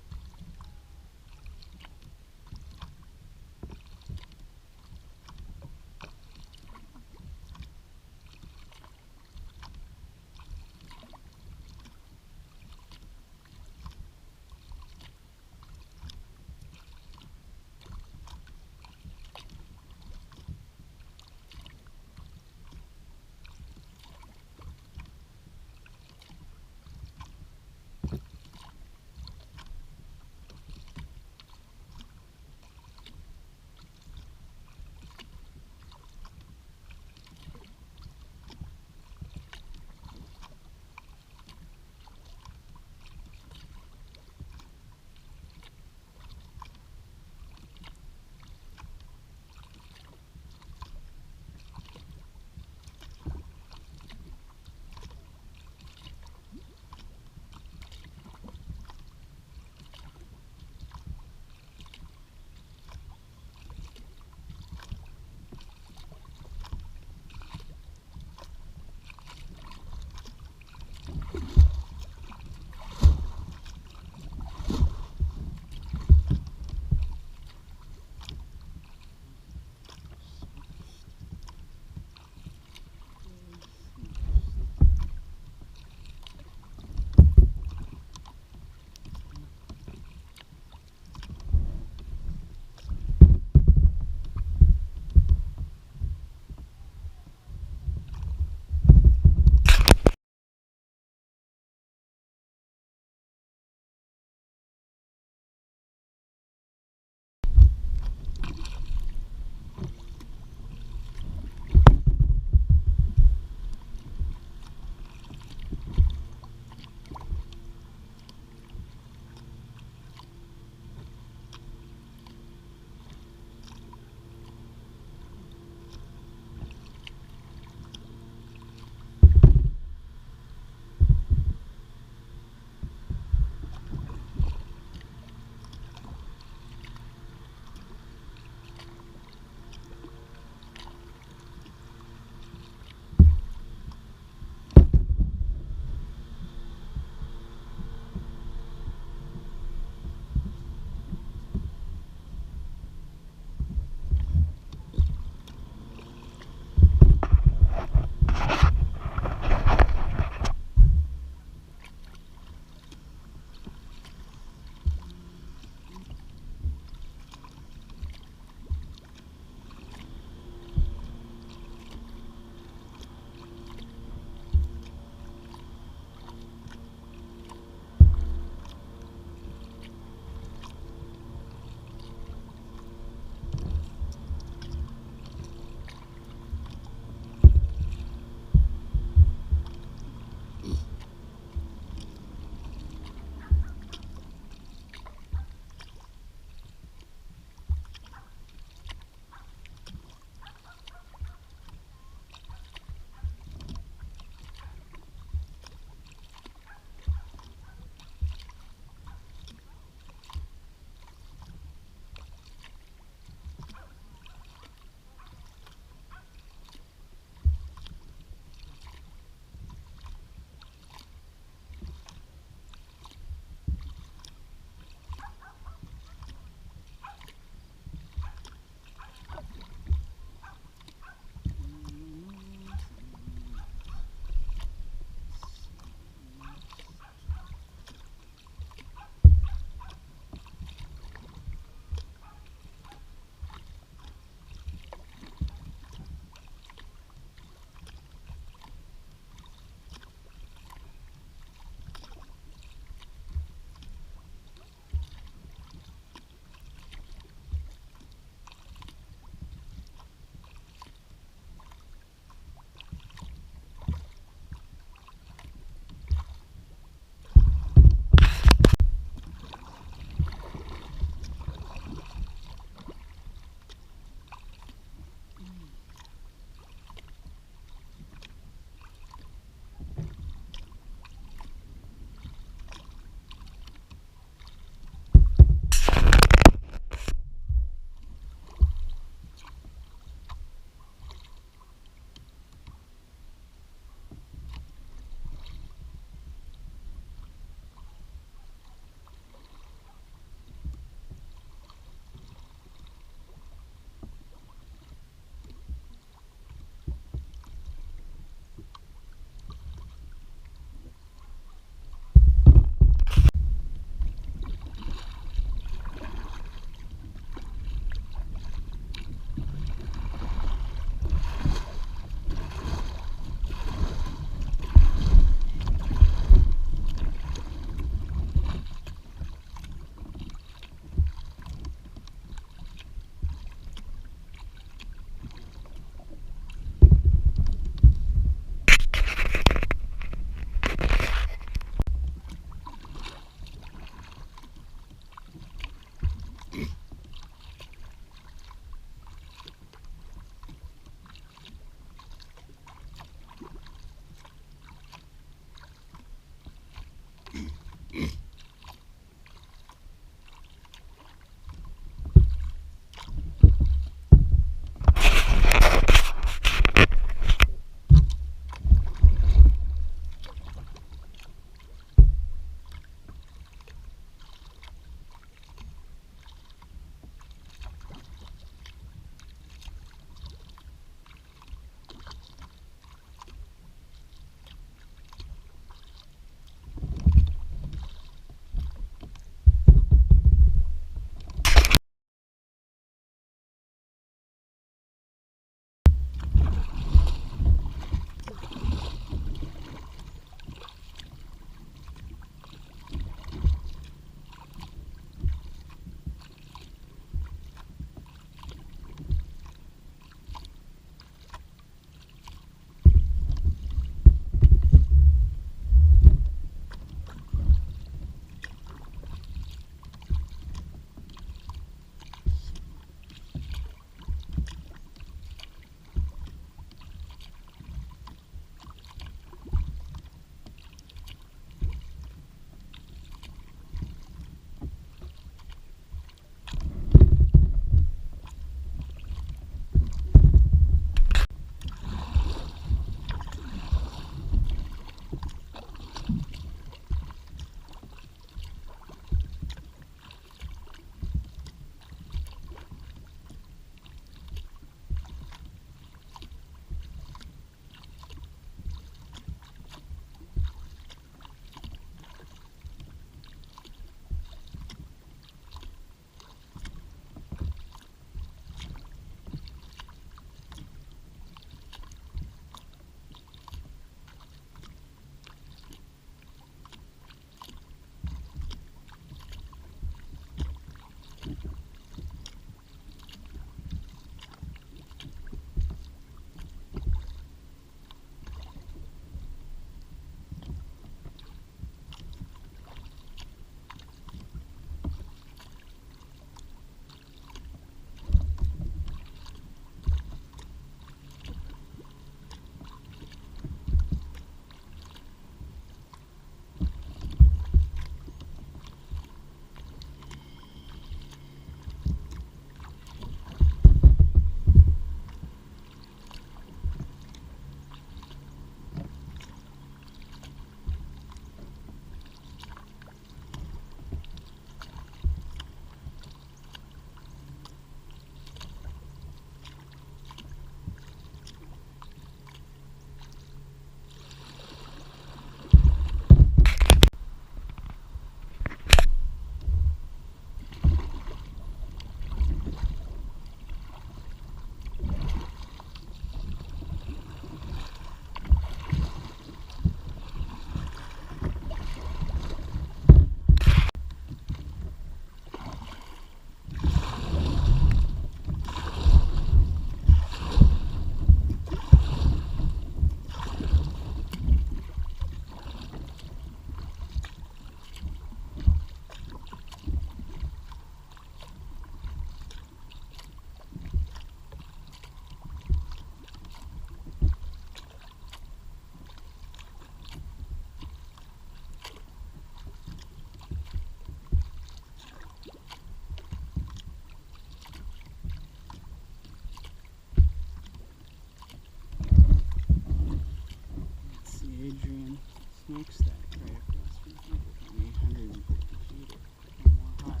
smokestack right across from Templeton, 850 feet or more high.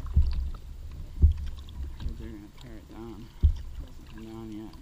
I heard they're gonna tear it down. It hasn't come down yet.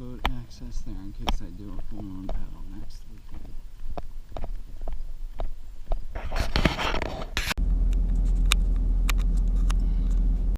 boat access there in case I do a full-on